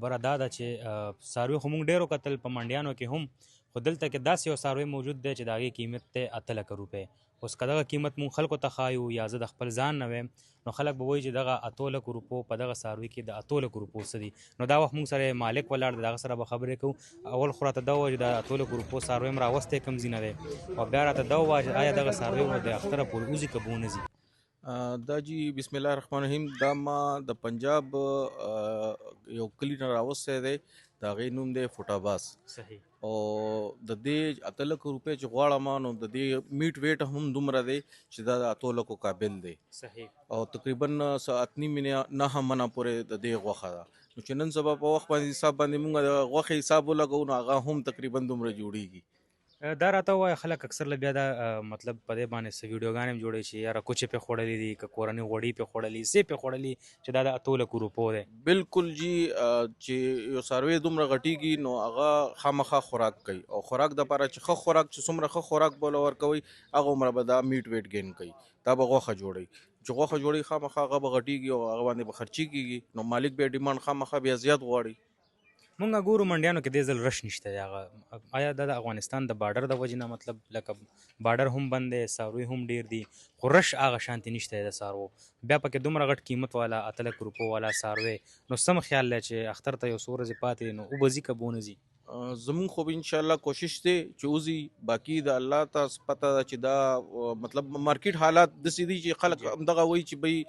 بره دا ده چې څاروي خو مونږ ډېرو کتل په منډیانو کې هم، خو دلته کې داسې یو څاروی موجود دی چې د هغې قیمت دی 8 لکه روپۍ. اوس که دغه قیمت مونږ خلکو ته ښایو یا زه د خپل ځان نه ویم، نو خلک به وایي چې دغه 8 لکو روپو په دغه څاروي کې د 8 لکو روپو څه دي. نو دا وخت مونږ سره مالک ولاړ دی، د هغه سره به خبرې کوو. اول خو راته دا ووایه چې د 8 لکو روپو څاروی م راوستی کوم ځای نه دی، او بیا راته دا ووایه چې آیا دغه څاروی به د اختره پورې وځي که به ونه ځي. دا جی بسم الله الرحمن الرحیم، دا ما د پنجاب یو کلی نه راوستی دی، د هغې نوم دی فوټاباس. صحیح. او د دې 8 لکو روپۍ چې غواړم نو د دې میټ ویټ هم دومره دی چې دا د 8 لکو قابل دی. صحیح. او تقریبا ساعت نیمې نه هم منه پورې د دې غوښه ده. نو چې نن سبا په وخت باندې حساب باندې مونږ د غوښې حساب ولګو نو هغه هم تقریبا دومره جوړیږي. دا راته ووایه خلک اکثر له بیا دا مطلب په دې باندې څه ویډیوګانې هم جوړوي چې یاره کوچې پې خوړلي دي، که کورنۍ غوړي پې خوړلي، څه پې خوړلي چې دا د 8 لکو روپو دی. بالکل جی، چې یو څاروی دومره غټیږي نو هغه خامخا خوراک کوي، او خوراک دپاره چې ښه خوراک چې څومره ښه خوراک به له ورکوئ هغه عمره به دا میټ ویټ ګین کوي، دا به غوښه جوړوي. چې غوښه جوړوي خامخا هغه به غټیږي او هغه باندې به خرچي کېږي، نو مالک بیا ډیمانډ خامخا بیا زیات غواړي. مونږ ګورو منډیانو کې دې ځل رش نشته دی. هغه آیا دا د افغانستان د بارډر د وجې نه، مطلب لکه بارډر هم بند دی، څاروي هم ډېر دي، خو رش هغه شانتې نشته دی د څاروو. بیا پکې دومره غټ قیمت والا 8 لکو روپو والا څاروی، نو سم خیال دی چې اختر ته یو څو ورځې پاتې دي، نو وبه ځي که به ونه ځي؟ زمون خو به انشاءالله کوشش دی چې وځي، باقي د الله ته پته ده چې دا مطلب مارکیټ حالات داسې دي چې خلک همدغه وایي چې بی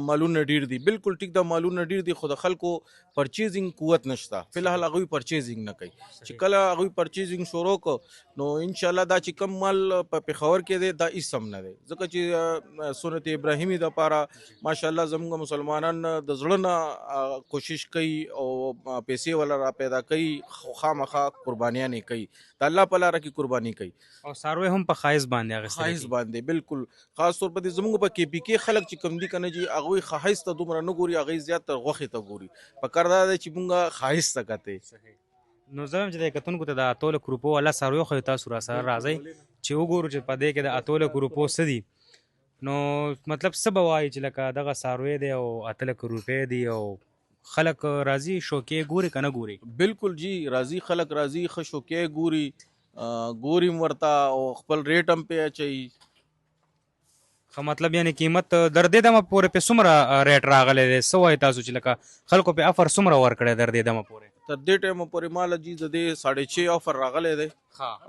مالونه ډیر دي. بالکل ټیک ده، مالونه ډیر دي، خو د خلکو پرچیزینګ قوت نشته. فلحال هغوی پرچیزینګ نه کوي. چې کله هغوی پرچیزینګ شروع کړو نو انشاءالله دا چې کم مال په پېښور کې دی دا هېڅ هم نه دی، ځکه چې سنت ابراهیمي دپاره ماشاءالله زموږ مسلمانان د زړه نه کوشش کوي او پیسې ولا را پیدا کوي، خامخا قربانیانې کوي، د الله په لاره کې قرباني کوي، او څاروی هم په ښایست باندې اخیستل ښایست باندې. بالکل خاص طور په دې زموږ په کې پي کې خلک چې کوم دي که نه جي هغوی ښایست ته دومره نه ګوري، هغوی زیات تر غوښې ته ګوري. پکار دا دی چې مونږ ښایست ته کتې. نو زه وایم چې د کتونکو ته د 8 لکو روپو والا څاروي خو تاسو را سره راځئ چې وګورو چې په دې کې د 8 لکو روپو څه دي. نو مطلب څه به وایي چې لکه دغه څاروی دی او 8 لکو روپۍ دي، او خلک راځي شوکې ګوري که نه ګوري؟ بالکل جی راځي، خلک راځي، ښه شوکې ګوري، ګوري م ورته او خپل ریټ هم پې اچوي. ښه مطلب یعنې قیمت در دې دمه پورې پې څومره ریټ راغلی دی؟ څه وایي تاسو چې لکه خلکو پې افر څومره ورکړی در دې دمه پورې؟ تر دې ټایمه پورې ماله جي د دې 6.5 افر راغلی دی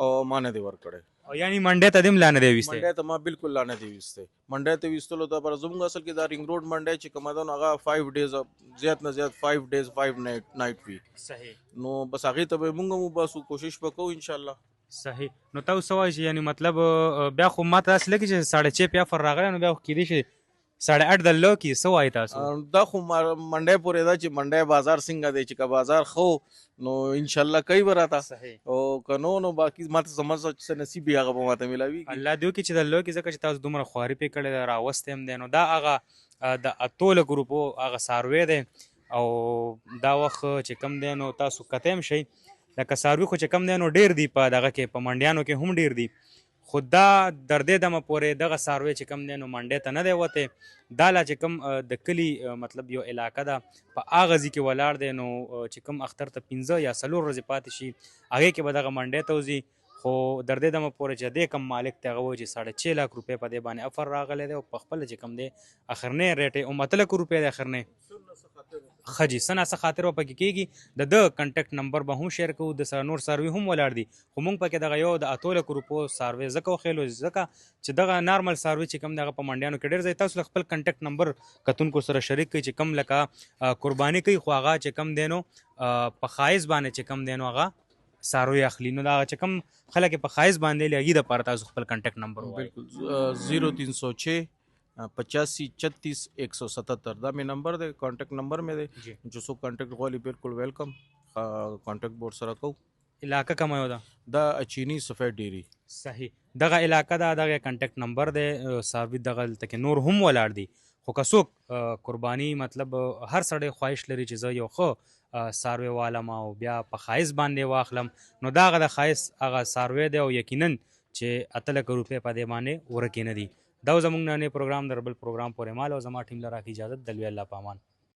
او ما نه دی ورکړی. او یعنې منډۍ ته دې هم لا نه دی ویستی؟ منډۍ ته ما بالکل لا نه دی ویستی. منډۍ ته ویستلو دپاره زموږ اصل کې دا رنګ روډ منډۍ چې کومه ده نو هغه 5 ډیز زیات نه زیات 5 ډیز 5 نایټ وي. صحیح. نو بس هغې ته به مونږ هم وباسو، کوشش به کوو انشاءالله. صحیح. نو تاسو څه وایئ چې یعنې مطلب بیا خو ما ته داسې لګي چې 6.5 پې افر راغلی، نو بیا خو کیدای شي 8.5 د لو کې. څه وایي تاسو؟ دا خو منډۍ پورې ده چې منډۍ بازار څنګه دی، چې که بازار ښه نو انشاءالله کوي به راته، او که نو نو باقي ما ته زما څه نصیب وي هغه به ما ته میلاویږي. الله دې وکړي چې د لو کې، ځکه چې تاسو دومره خواري پې کړې ده، راوستی هم دی، نو دا هغه د 8 لکو روپو هغه څاروی دی. او دا وخت چې کم دی نو تاسو کتی هم شئ، لکه څاروي خو چې کم دی نو ډېر دي په دغه کې، په منډیانو کې هم ډېر دي، خو دا در دې دمه پورې دغه څاروی چې کم دی نو منډۍ ته نه دی وتی. دا لا چې کم د کلي مطلب یو علاقه ده په هغه ځای کې ولاړ دی، نو چې کم اختر ته 5 یا 4 ورځې پاتې شي هغې کې به دغه منډۍ ته وځي. خو در دې دمه پورې چې دې کم مالک ته هغه وایي چې 6.5 لک روپۍ په دې باندې افر راغلی دی، او په خپله چې کم دی اخرنی ریټ یې 8 لکو روپۍ دی اخرنی. ښه جي، څه ناڅه خاطر به پکې کېږي. د ده کنټیکټ نمبر به هم شیر کوو، د سره نور څاروي هم ولاړ دي، خو موږ پکې دغه یو د 8 لکو روپو څاروی ځکه وښیلو ځکه چې دغه نارمل څاروي چې کوم دی هغه په منډیانو کې ډېر ځای. تاسو له خپل کنټیکټ نمبر کتونکو سره شریک کړئ چې کوم لکه قرباني کوي خو هغه چې کوم دی نو په ښایست باندې چې کوم دی نو هغه څاروي اخلي، نو دا چې کوم خلک یې په ښایست باندې لي هغې دپاره تاسو خپل کنټیکټ نمبر ووایئ. بالکل 0306 85 36 177 دا مې نمبر دی، کانټیکټ نمبر مې دی. چې څوک کانټیکټ غواړي بالکل ویلکم، کانټیکټ بورډ سره کوو. علاقه کومه یو ده؟ دا اچینی سفید ډیری. صحیح. دغه علاقه ده، دغه کنټیکټ نمبر دی، څاروي دغه هلته کې نور هم ولاړ دي، خو که څوک قرباني مطلب هر سړی خواهش لري چې زه یو ښه څاروی والم او بیا په ښایست باندې واخلم، نو دا هغه د ښایست هغه څاروی دی، او یقینا چې 8 لکه روپۍ په دې باندې ورکې نه دي. دا زموږ نننی پروګرام د بل پروګرام پورې مال او زما ټیم له راکړي اجازت. د لوی الله په امان.